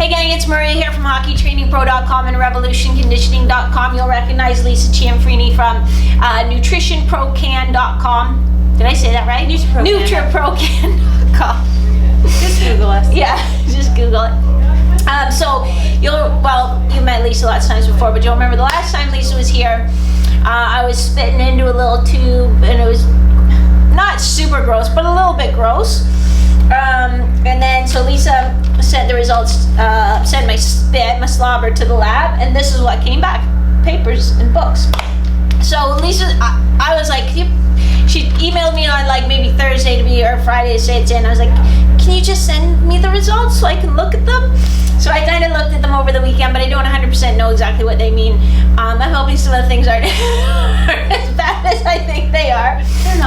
Hey gang, it's Maria here from HockeyTrainingPro.com and RevolutionConditioning.com. You'll recognize Lisa Cianfrini from NutritionProCan.com. Did I say that right? NutriProCan.com. Just Google us. Yeah, just Google it. So you met Lisa lots of times before, but you'll remember the last time Lisa was here, I was spitting into a little tube, and it was not super gross, but a little bit gross. And then so Lisa sent the results, sent my spit, my slobber to the lab, and this is what came back: papers and books. So Lisa, I was like, she emailed me on like maybe Thursday or Friday to say it's in. I was like, can you just send me the results so I can look at them? So I kind of looked at them over the weekend, but I don't 100% know exactly what they mean. I'm hoping some of the things aren't as bad as I think they are.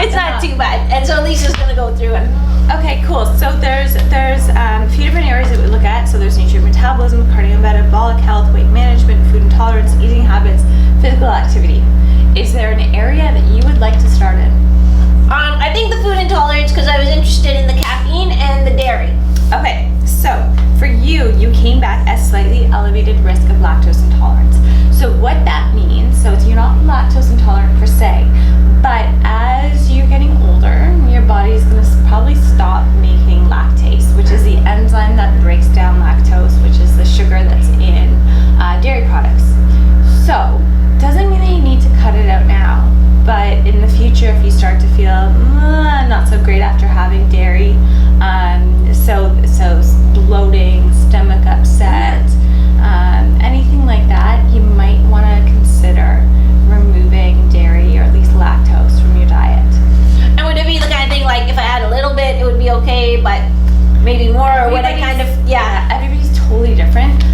It's not too bad. And so Lisa's going to go through it. Okay, cool. So there's a few different areas that we look at. So there's nutrient metabolism, cardiometabolic health, weight management, food intolerance, eating habits, physical activity. Is there an area that you would like to start in? I think the food intolerance, because I was interested in the caffeine and the dairy. Okay, so for you came back as slightly elevated risk of lactose intolerance. So what that means, so you're not lactose intolerant per se, but as you're getting older, your body's going to probably stop making lactase, which is the enzyme that breaks down lactose, which is the sugar that's in dairy products. So doesn't mean that you need to cut it out now, but in the future, if you start to feel not so great after having dairy, so bloating, stomach upset, anything like that, you might want to consider removing dairy or at least lactose from your diet. And would it be the kind of thing like if I had a little bit, it would be okay, but maybe more, or would I kind of, everybody's totally different.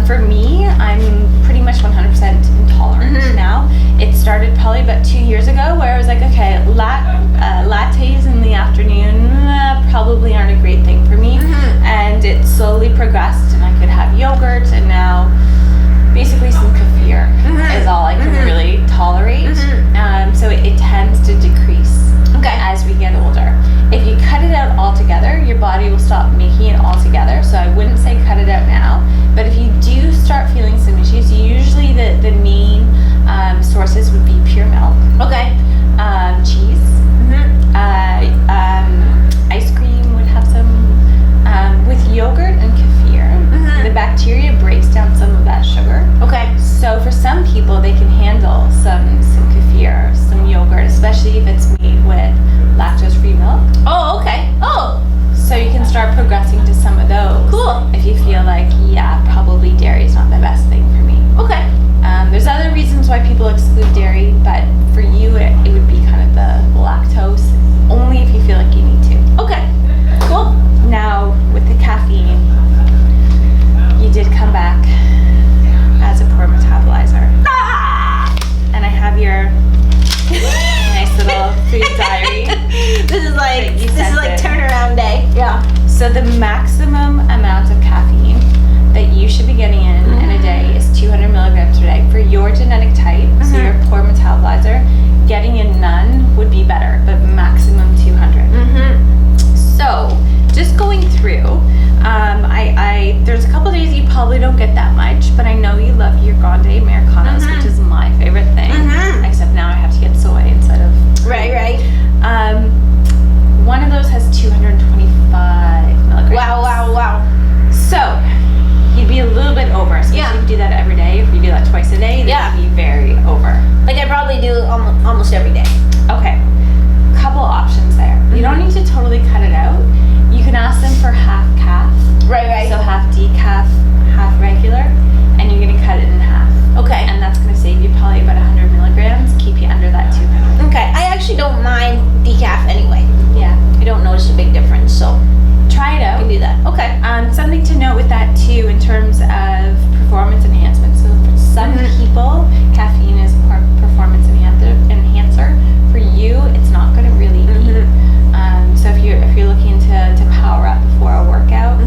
For me, I'm pretty much 100% intolerant now. It started probably about 2 years ago where I was like, okay, lattes in the afternoon probably aren't a great thing for me. And it slowly progressed, and I could have yogurt, and now basically some kefir is all I can really tolerate. So it tends to decrease as we get older. If you cut it out altogether, your body will stop making it altogether. So I wouldn't say cut it out now. But if you do start feeling some issues, usually the main sources would be pure milk. Okay. Cheese. Ice cream would have some. With yogurt and kefir, the bacteria breaks down some of that sugar. Okay. So for some people, they can handle some kefir, some yogurt, especially if it's made with lactose-free milk. Oh, okay. Oh. So you can start progressing to some of those. Cool. If you feel like, probably dairy is not the best thing for me. Okay. There's other reasons why people exclude dairy, but for you, it would be kind of the lactose, only if you feel like you need to. Okay. Cool. Now, with the caffeine, you did come back as a poor metabolizer. And I have your nice little food diary. This is like turnaround day. Yeah. So the maximum amount of caffeine that you should be getting in a day is 200 milligrams per day. For your genetic type, so you're a poor metabolizer, getting in none would be better, but maximum 200. So just going through, there's a couple days you probably don't get that much, but I know you love your Grande Americanos, which is my favorite thing, except now I have to get soy instead of... Right. One of those has 225 milligrams. Wow. So you'd be a little bit over. So if you do that every day, if you do that twice a day, then you'd be very over. Like I probably do almost every day. Okay. Couple options there. You don't need to totally cut it out. You can ask them for half calf. Right. So half decaf, half regular, and you're going to cut it in half. Okay. And that's going to save you probably about 100 milligrams, keep you under that 200. Okay. I actually don't mind decaf anyway. Yeah. I don't notice a big difference, so try it out. I can do that. Okay. Something to note with that too in terms of performance enhancement. So for some people, caffeine is a performance enhancer. For you, it's not going to really be. So if you're looking to power up before a workout,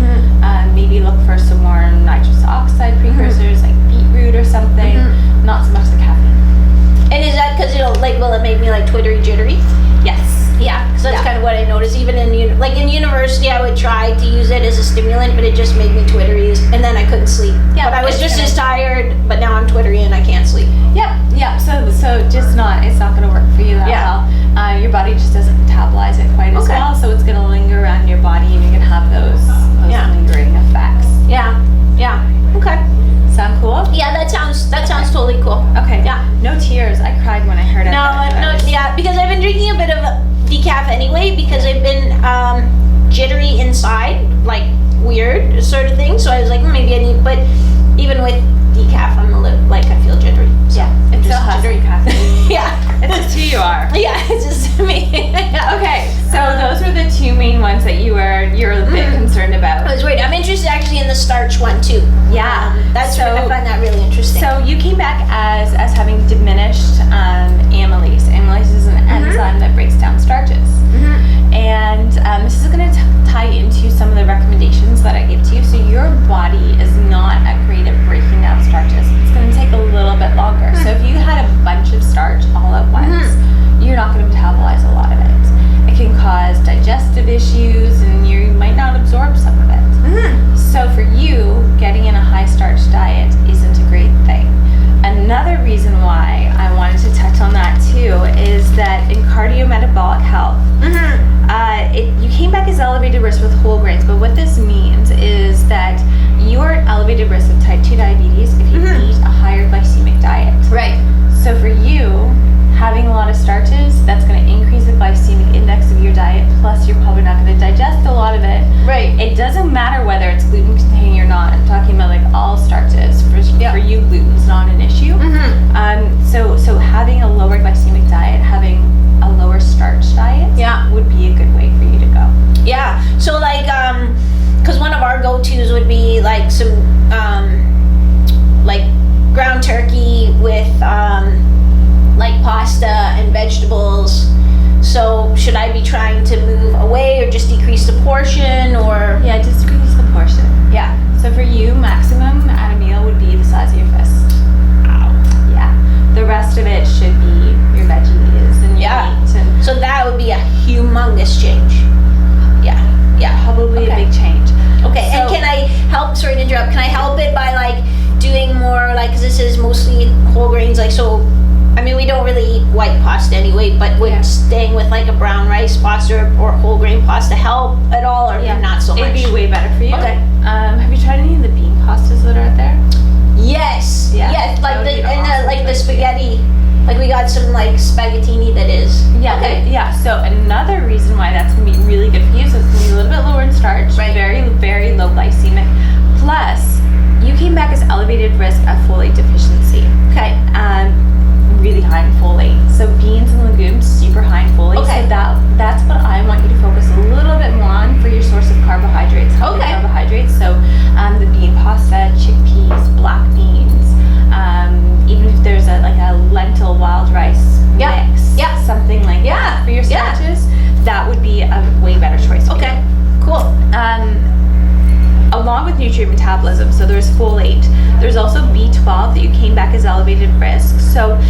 tried to use it as a stimulant, but it just made me twittery, and then I couldn't sleep. Yeah, but I was it's just gonna- as tired, but now I'm twittery and I can't sleep. Yep. So just it's not gonna work for you that Yeah. well. Your body just doesn't metabolize it quite as Okay. well, so it's gonna linger around your body, and you're gonna have those Yeah. lingering effects. Yeah. Okay. Sound cool? Yeah, that sounds totally cool. Okay. Yeah. No tears. I cried when I heard it. Yeah, because I've been drinking a bit of decaf anyway, because I've been jittery inside, like weird sort of thing. So I was like, maybe I need, but even with decaf, I'm a little, like, I feel jittery. So Yeah. It still has jittery. caffeine. Yeah. It's just who you are. Yeah, it's just me. Okay, so those were the two main ones that you're a bit concerned I about. was worried. I'm interested actually in the starch one too. Yeah. I find that really interesting. So you came back as having diminished amylase. Amylase is an enzyme that breaks down starches. And this is going to tie into some of the recommendations that I gave to you. So your body is not great at breaking down starches. It's going to take a little bit longer. So if you had a bunch of starch all at once, you're not going to metabolize a lot of it. It can cause digestive issues, and you might not absorb some of it. So for you, getting in a high starch diet isn't a great thing. Another reason why I wanted to touch on that too is that in cardiometabolic health, you came back as elevated risk with whole grains, but what this means is that you're at elevated risk of type 2 diabetes if you eat a higher glycemic diet. Right. So for you, having a lot of starches, that's going to increase the glycemic index of your diet, plus you're probably not going to digest a lot of it. Right. It doesn't matter whether it's gluten containing or not. I'm talking about like all starches. For you, gluten's not an issue. So having a lower glycemic diet, having a lower starch diet, would be a good way for you to go. Yeah. So like, because one of our go-tos would be like some, like ground turkey with like pasta and vegetables. So should I be trying to move away or just decrease the portion, or? Yeah, just reduce the portion. Yeah. So for you, maximum at a meal would be the size of your fist. Yeah. The rest of it should be your veggies and your meat. And so that would be a humongous change. Yeah. Probably a big change. Okay. So, and can I help? Sorry to interrupt. Can I help it by like doing more like? Because this is mostly whole grains. Like so. I mean, we don't really eat white pasta anyway, but would staying with like a brown rice pasta or whole grain pasta help at all, or not so much? It'd be way better for you. Okay. Have you tried any of the bean pastas that are out there? Yes. Yeah. Yes. Like That would the be an awesome like the choice for you. spaghetti. Like we got some like spaghettini that is. Yeah. Okay. Yeah. So another reason why that's gonna be really good for you, so it's gonna be a little bit lower in starch, Right. very, very low glycemic. Plus, you came back as elevated risk of folate deficiency. Okay. Really high in folate. So beans and legumes, super high in folate. Okay. So that's what I want you to focus a little bit more on for your source of carbohydrates. Healthy Okay. carbohydrates. So the bean pasta, chickpeas, black beans. Even if there's a lentil wild rice mix, something like that for your starches, that would be a way better choice for Okay. you. Cool. Along with nutrient metabolism, so there's folate. There's also B12 that you came back as elevated risk. So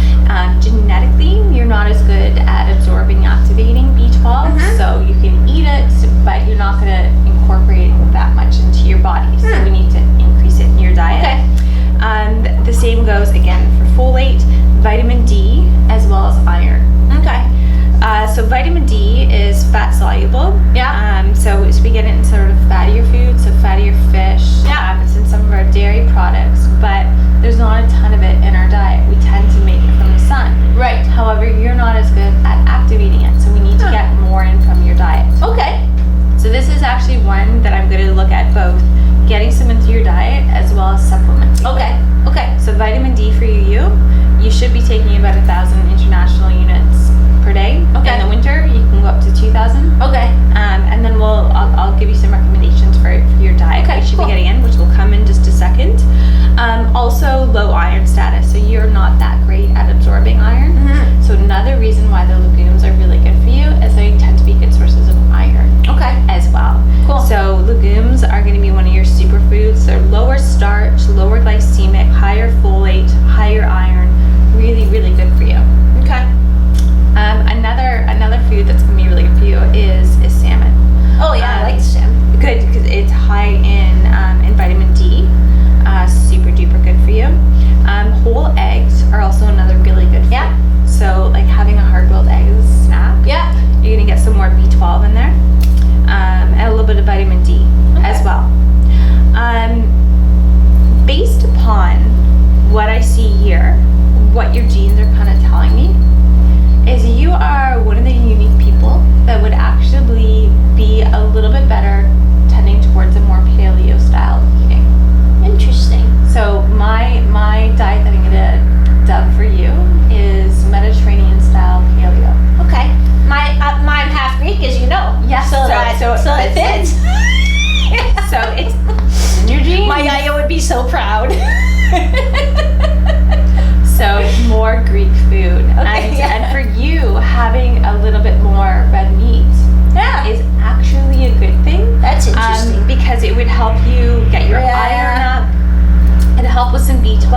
genetically, you're not as good at absorbing, activating B12. So you can eat it, but you're not going to incorporate that much into your body. So we need to increase it in your diet. Okay. The same goes again for folate, vitamin D, as well as iron. Okay. So vitamin D is fat soluble. So we get it in sort of fattier foods, so fattier fish. It's in some of our dairy products, but there's not a ton of it in our diet. We tend to make it from the sun. Right. However, you're not as good at activating it, so we need to get more in from your diet. Okay. So this is actually one that I'm going to look at both getting some into your diet as well as supplementing. Okay. So vitamin D for you should be taking about 1,000 international units per day. Okay. In the winter, you can go up to 2,000. Okay. And then I'll give you some recommendations for your diet. Okay, You should cool. be getting be so proud. So more Greek food. Okay, And for you, having a little bit more red meat is actually a good thing. That's interesting. Because it would help you get your iron up. It'd help with some B12.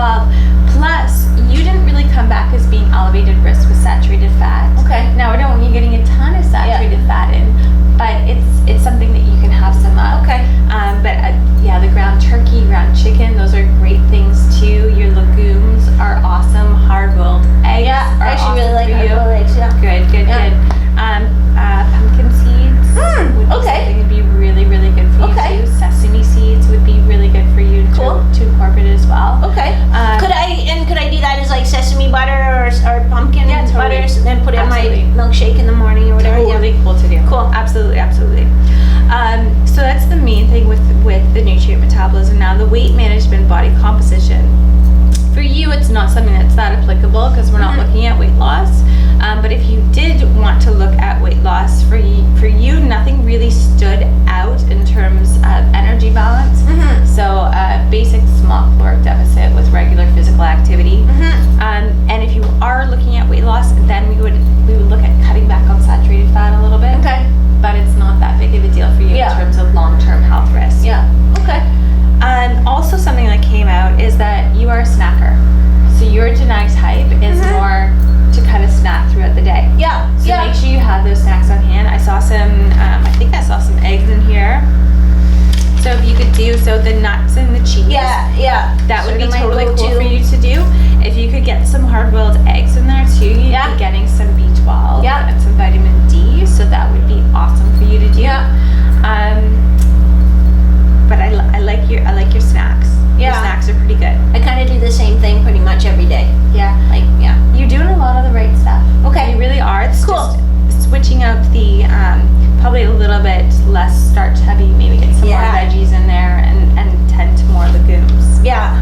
Plus, you didn't really come back as being elevated risk with saturated fat. Okay. Now, I don't want you getting a ton of saturated fat in, but it's something that you can have some of. Okay. The ground turkey, ground chicken, those are great things too. Your legumes are awesome. Hard-boiled eggs are I actually awesome really like for you. hard-boiled eggs. Yeah. Good. Pumpkin seeds would be something that would be really, really good for you too. Sesame seeds would be really good for you to incorporate as well. Okay. Could I do that as like sesame butter or pumpkin butters, and then put it in my milkshake in the morning or whatever? Totally cool to do. Cool. Absolutely. So that's the main thing with the nutrient metabolism. Now the weight management, body composition. For you, it's not something that's that applicable because we're not looking at weight loss. But if you did want to look at weight loss, for you, nothing really stood out in terms of energy balance. So basic small caloric deficit with regular physical activity. And if you are looking at weight loss, then we would look at cutting back on saturated fat a little bit. Okay. But it's not that big of a deal for you in terms of long-term health risk. Yeah. Okay. Also something that came out is that you are a snacker. So your genetic type is more to kind of snack throughout the day. Yeah. So make sure you have those snacks on hand. I saw some, I think I saw some eggs in here. So if you could do, the nuts and the cheese. Yeah. That would Sort be of my totally cool go-to. for you to do. If you could get some hard-boiled eggs in there too, you'd be getting some B12 and some vitamin D. So that would be awesome for you to do. But I like your snacks. Your snacks are pretty good. I kind of do the same thing pretty much every day. You're doing a lot of the right stuff. Okay. You really are. It's cool. Just switching up the probably a little bit less starch heavy. Maybe get some more veggies in there and tend to more legumes. Yeah.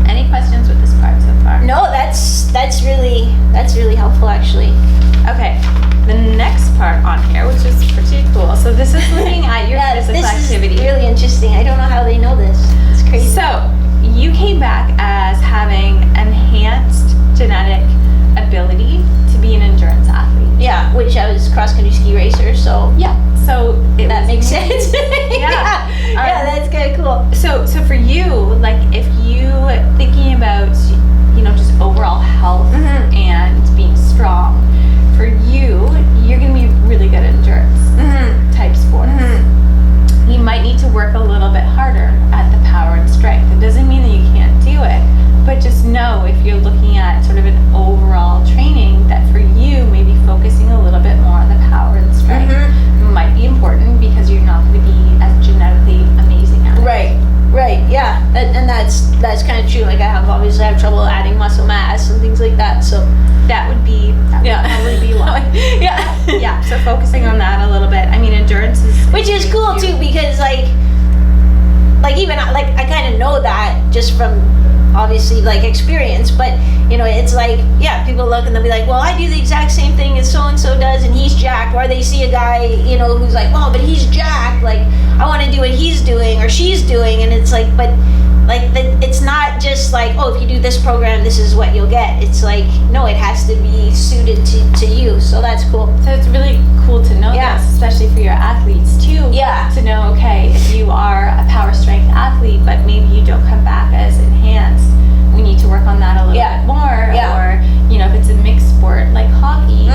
Any questions with this part so far? No, that's really helpful actually. Okay. The next part on here, which is pretty cool. So this is looking at your physical activity. This is really interesting. I don't know how they know this. It's crazy. So you came back as having enhanced genetic ability to be an endurance athlete. Yeah, which I was cross-country ski racer, so So that makes sense. Yeah. That's kind of cool. So for you, like if you thinking about just overall health and being strong, for you, you're gonna be really good at endurance type sports. You might need to work a little bit harder at the power and strength. It doesn't mean that you can't do it, but just know if you're looking at sort of an overall training that for you, maybe focusing a little bit more on the power and strength might be important because you're not going to be as genetically amazing at it. Right, yeah, and that's kind of true. Like I obviously have trouble adding muscle mass and things like that. So that would probably be why. Yeah. So focusing on that a little bit. I mean, endurance is which is cool too because like even like I kind of know that just from obviously like experience, but it's like people look and they'll be like, well, I do the exact same thing as so and so does and he's jacked, or they see a guy who's like, oh, but he's jacked, like I want to do what he's doing or she's doing, and it's like, but like it's not just like, oh, if you do this program this is what you'll get. It's like, no, it has to be suited to you, so that's cool. So it's really cool to know this, especially for your athletes too. To know, okay, if you are a power strength athlete but maybe you don't come back as enhanced, we need to work on that a little bit more. Or if it's a mixed sport like hockey,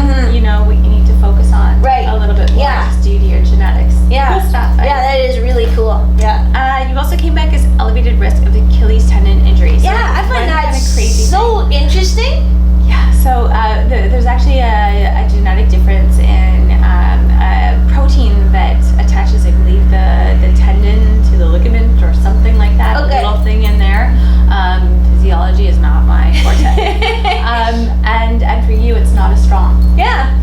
we need to focus on a little bit more just due to your genetics. Cool stuff. That is really cool. You also came back as elevated risk of Achilles tendon injuries. I find that crazy so interesting. So there's actually a genetic difference in a protein that attaches, I believe, the tendon to the ligament or something like that. A little thing in there. Physiology is not my forte. And for you, it's not as strong.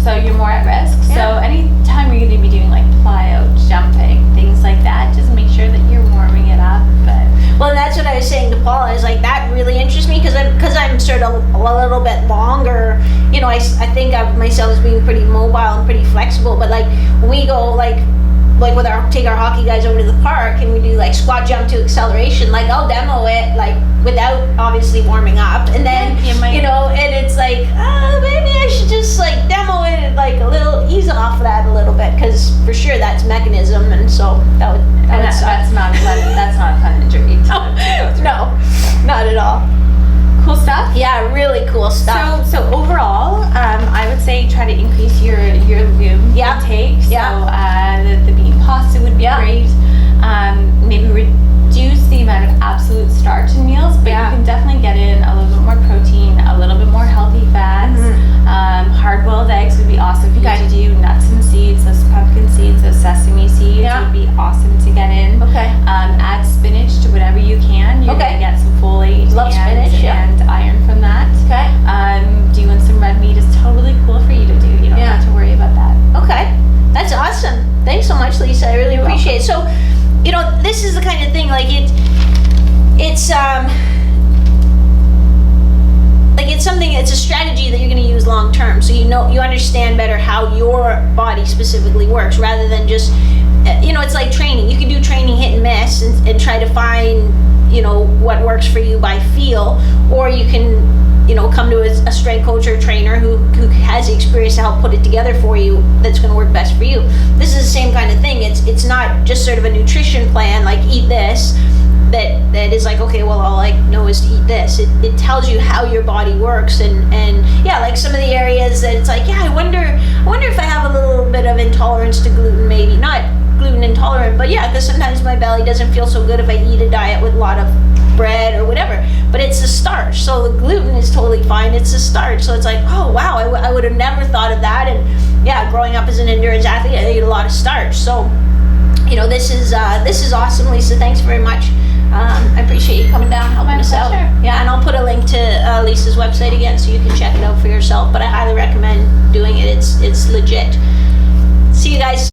So you're more at risk. So anytime you're going to be doing like plyo, jumping, things like that, just make sure that you're warming it up. Well, that's what I was saying to Paula, is like that really interests me because I'm sort of a little bit longer. I think of myself as being pretty mobile and pretty flexible, but like when we go like like take our hockey guys over to the park and we do like squat jump to acceleration, like I'll demo it like without obviously warming up, and then you know, and it's like maybe I should just like demo it and like a little ease off of that a little bit, because for sure that's mechanism, and so that would suck. That's not a fun injury to go through. No, not at all. Cool stuff. Yeah, really cool stuff. So overall, I would say try to increase your legume intake. So the bean pasta would be great. Maybe reduce the amount of absolute starch in meals, but you can definitely get in a little bit more protein, a little bit more healthy fats. Hard-boiled eggs would be awesome for you to do. Nuts and seeds, those pumpkin seeds, those sesame seeds would be awesome to get in. Add spinach to whatever you can. You're gonna get some folate and iron from that. Doing some red meat is totally cool for you to do. You don't have to worry about that. Okay, that's awesome. Thanks so much, Lisa. I really appreciate it. So, you know, this is the kind of thing, like it's something, it's a strategy that you're going to use long term, so you understand better how your body specifically works, rather than just, you know, it's like training. You can do training hit and miss and try to find, you know, what works for you by feel, or you can, you know, come to a strength coach or trainer who has the experience to help put it together for you that's going to work best for you. This is the same kind of thing. It's not just sort of a nutrition plan like eat this, that is like, okay, well, all I know is to eat this. It tells you how your body works, and yeah, like some of the areas that it's like, yeah, I wonder if I have a little bit of intolerance to gluten, maybe not gluten intolerant, but yeah, because sometimes my belly doesn't feel so good if I eat a diet with a lot of bread or whatever, but it's the starch, so the gluten is totally fine, it's the starch, so it's like, oh wow, I would have never thought of that. And yeah, growing up as an endurance athlete, I ate a lot of starch, so you know, this is awesome, Lisa. Thanks very much. I appreciate you coming down, helping us out. Yeah, and I'll put a link to Lisa's website again, so you can check it out for yourself, but I highly recommend doing it. It's legit. See you guys.